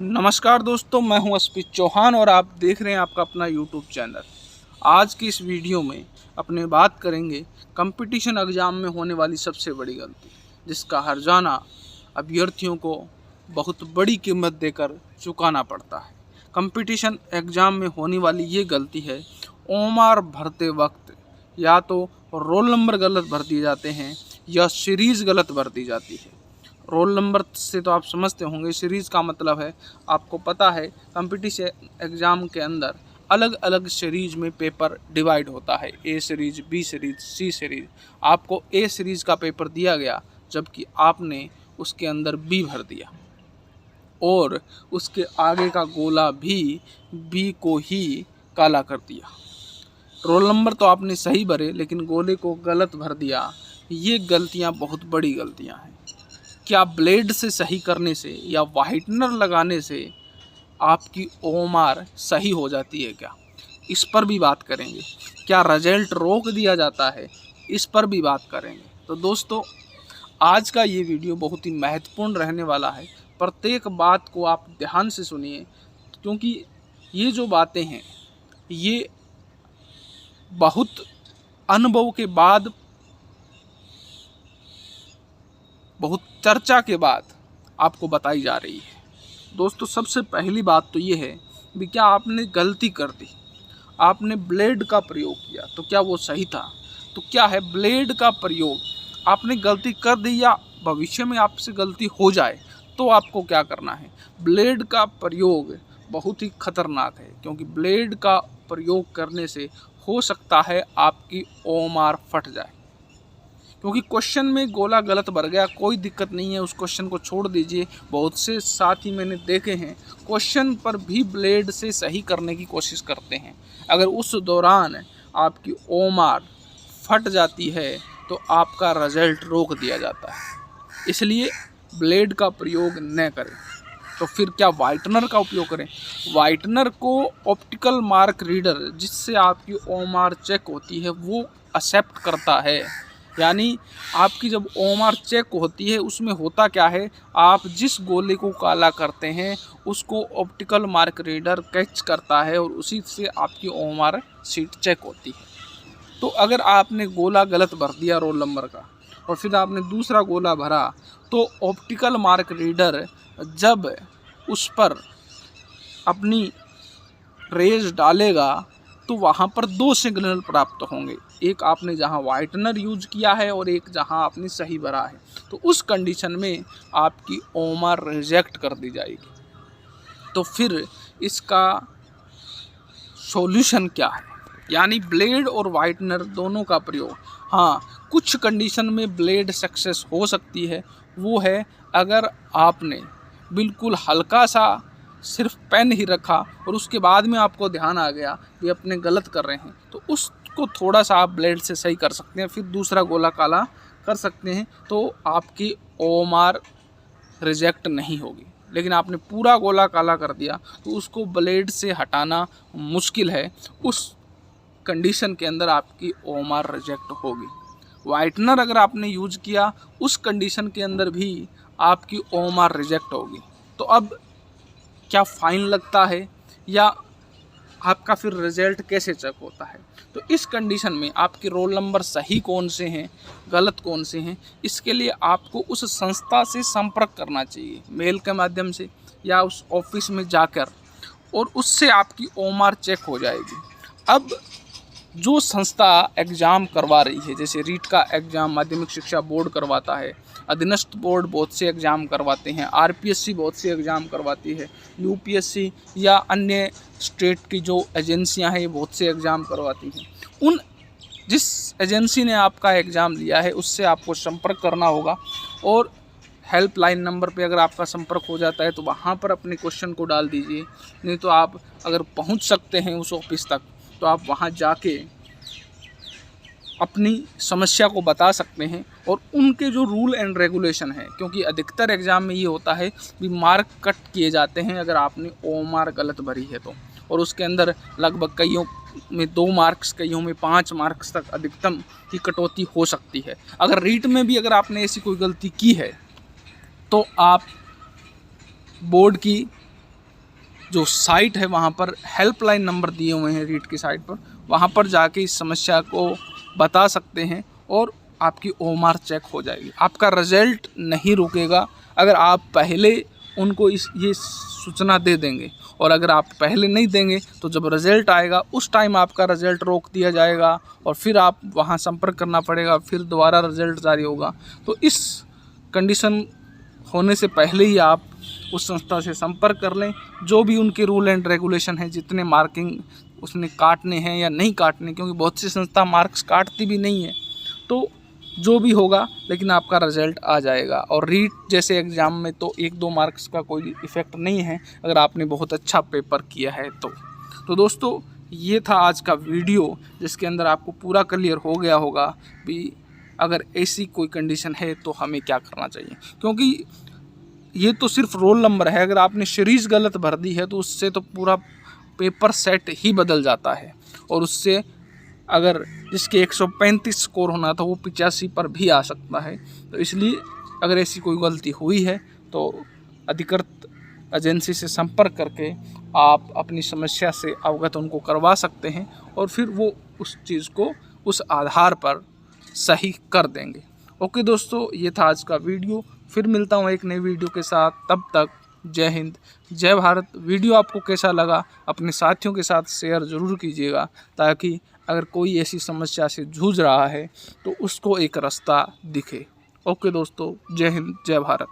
नमस्कार दोस्तों, मैं हूं अस्पित चौहान और आप देख रहे हैं आपका अपना यूट्यूब चैनल। आज की इस वीडियो में अपने बात करेंगे कंपटीशन एग्ज़ाम में होने वाली सबसे बड़ी गलती, जिसका हर्जाना अभ्यर्थियों को बहुत बड़ी कीमत देकर चुकाना पड़ता है। कंपटीशन एग्ज़ाम में होने वाली ये गलती है, ओएमआर भरते वक्त या तो रोल नंबर गलत भर दिए जाते हैं या सीरीज़ गलत भर दी जाती है। रोल नंबर से तो आप समझते होंगे, सीरीज़ का मतलब है आपको पता है कंपटीशन एग्ज़ाम के अंदर अलग अलग सीरीज़ में पेपर डिवाइड होता है, A series, B series, C series. आपको ए सीरीज़ का पेपर दिया गया जबकि आपने उसके अंदर बी भर दिया और उसके आगे का गोला भी बी को ही काला कर दिया। रोल नंबर तो आपने सही भरे लेकिन गोले को गलत भर दिया। ये गलतियाँ बहुत बड़ी गलतियाँ हैं। क्या ब्लेड से सही करने से या वाइटनर लगाने से आपकी ओएमआर सही हो जाती है क्या? इस पर भी बात करेंगे। क्या रिजल्ट रोक दिया जाता है? इस पर भी बात करेंगे। तो दोस्तों, आज का ये वीडियो बहुत ही महत्वपूर्ण रहने वाला है। प्रत्येक बात को आप ध्यान से सुनिए, क्योंकि ये जो बातें हैं ये बहुत अनुभव के बाद, बहुत चर्चा के बाद आपको बताई जा रही है। दोस्तों, सबसे पहली बात तो ये है कि क्या आपने गलती कर दी, आपने ब्लेड का प्रयोग किया तो क्या वो सही था? तो क्या है ब्लेड का प्रयोग, आपने गलती कर दी या भविष्य में आपसे गलती हो जाए तो आपको क्या करना है? ब्लेड का प्रयोग बहुत ही खतरनाक है, क्योंकि ब्लेड का प्रयोग करने से हो सकता है आपकी ओएमआर फट जाए। क्योंकि क्वेश्चन में गोला गलत भर गया, कोई दिक्कत नहीं है, उस क्वेश्चन को छोड़ दीजिए। बहुत से साथी मैंने देखे हैं क्वेश्चन पर भी ब्लेड से सही करने की कोशिश करते हैं। अगर उस दौरान आपकी ओएमआर फट जाती है तो आपका रिजल्ट रोक दिया जाता है। इसलिए ब्लेड का प्रयोग न करें। तो फिर क्या वाइटनर का उपयोग करें? वाइटनर को ऑप्टिकल मार्क रीडर, जिससे आपकी ओएमआर चेक होती है, वो एक्सेप्ट करता है। यानी आपकी जब ओएमआर चेक होती है उसमें होता क्या है, आप जिस गोले को काला करते हैं उसको ऑप्टिकल मार्क रीडर कैच करता है और उसी से आपकी ओएमआर शीट चेक होती है। तो अगर आपने गोला गलत भर दिया रोल नंबर का और फिर आपने दूसरा गोला भरा, तो ऑप्टिकल मार्क रीडर जब उस पर अपनी रेज डालेगा तो वहाँ पर दो सिग्नल प्राप्त होंगे, एक आपने जहाँ वाइटनर यूज किया है और एक जहाँ आपने सही भरा है। तो उस कंडीशन में आपकी ओएमआर रिजेक्ट कर दी जाएगी। तो फिर इसका सॉल्यूशन क्या है? यानी ब्लेड और वाइटनर दोनों का प्रयोग। हाँ, कुछ कंडीशन में ब्लेड सक्सेस हो सकती है, वो है अगर आपने बिल्कुल हल्का सा सिर्फ पेन ही रखा और उसके बाद में आपको ध्यान आ गया कि अपने गलत कर रहे हैं, तो उसको थोड़ा सा आप ब्लेड से सही कर सकते हैं, फिर दूसरा गोला काला कर सकते हैं, तो आपकी ओएमआर रिजेक्ट नहीं होगी। लेकिन आपने पूरा गोला काला कर दिया तो उसको ब्लेड से हटाना मुश्किल है। उस कंडीशन के अंदर आपकी ओएमआर रिजेक्ट होगी। वाइटनर अगर आपने यूज किया उस कंडीशन के अंदर भी आपकी ओएमआर रिजेक्ट होगी। तो अब क्या फाइन लगता है या आपका फिर रिजल्ट कैसे चेक होता है? तो इस कंडीशन में आपके रोल नंबर सही कौन से हैं, गलत कौन से हैं, इसके लिए आपको उस संस्था से संपर्क करना चाहिए, मेल के माध्यम से या उस ऑफिस में जाकर, और उससे आपकी ओएमआर चेक हो जाएगी। अब जो संस्था एग्ज़ाम करवा रही है, जैसे रीट का एग्ज़ाम माध्यमिक शिक्षा बोर्ड करवाता है, अधीनस्थ बोर्ड बहुत से एग्ज़ाम करवाते हैं, आरपीएससी बहुत से एग्ज़ाम करवाती है, यूपीएससी या अन्य स्टेट की जो एजेंसियां हैं बहुत से एग्ज़ाम करवाती हैं। उन जिस एजेंसी ने आपका एग्ज़ाम लिया है उससे आपको संपर्क करना होगा, और हेल्पलाइन नंबर पे अगर आपका संपर्क हो जाता है तो वहाँ पर अपने क्वेश्चन को डाल दीजिए। नहीं तो आप अगर पहुँच सकते हैं उस ऑफिस तक तो आप वहाँ जाके अपनी समस्या को बता सकते हैं, और उनके जो रूल एंड रेगुलेशन है, क्योंकि अधिकतर एग्ज़ाम में ये होता है कि मार्क कट किए जाते हैं अगर आपने ओएमआर गलत भरी है तो, और उसके अंदर लगभग कईयों में 2 मार्क्स, कईयों में 5 मार्क्स तक अधिकतम की कटौती हो सकती है। अगर रीट में भी अगर आपने ऐसी कोई गलती की है तो आप बोर्ड की जो साइट है वहाँ पर हेल्पलाइन नंबर दिए हुए हैं रीट की साइट पर, वहाँ पर जाके इस समस्या को बता सकते हैं और आपकी ओएमआर चेक हो जाएगी। आपका रिज़ल्ट नहीं रुकेगा अगर आप पहले उनको ये सूचना दे देंगे, और अगर आप पहले नहीं देंगे तो जब रिज़ल्ट आएगा उस टाइम आपका रिज़ल्ट रोक दिया जाएगा और फिर आप वहाँ संपर्क करना पड़ेगा, फिर दोबारा रिज़ल्ट जारी होगा। तो इस कंडीशन होने से पहले ही आप उस संस्था से संपर्क कर लें। जो भी उनके रूल एंड रेगुलेशन है, जितने मार्किंग उसने काटने हैं या नहीं काटने, क्योंकि बहुत सी संस्था मार्क्स काटती भी नहीं है, तो जो भी होगा लेकिन आपका रिज़ल्ट आ जाएगा। और रीट जैसे एग्ज़ाम में तो 1-2 मार्क्स का कोई इफ़ेक्ट नहीं है अगर आपने बहुत अच्छा पेपर किया है तो दोस्तों ये था आज का वीडियो, जिसके अंदर आपको पूरा क्लियर हो गया होगा भी अगर ऐसी कोई कंडीशन है तो हमें क्या करना चाहिए। क्योंकि ये तो सिर्फ रोल नंबर है, अगर आपने सीरीज़ गलत भर दी है तो उससे तो पूरा पेपर सेट ही बदल जाता है, और उससे अगर जिसके 135 स्कोर होना था वो 85 पर भी आ सकता है। तो इसलिए अगर ऐसी कोई गलती हुई है तो अधिकृत एजेंसी से संपर्क करके आप अपनी समस्या से अवगत उनको करवा सकते हैं, और फिर वो उस चीज़ को उस आधार पर सही कर देंगे। ओके दोस्तों, ये था आज का वीडियो। फिर मिलता हूँ एक नई वीडियो के साथ, तब तक जय हिंद जय भारत। वीडियो आपको कैसा लगा अपने साथियों के साथ शेयर ज़रूर कीजिएगा, ताकि अगर कोई ऐसी समस्या से जूझ रहा है तो उसको एक रास्ता दिखे। ओके दोस्तों, जय हिंद जय भारत।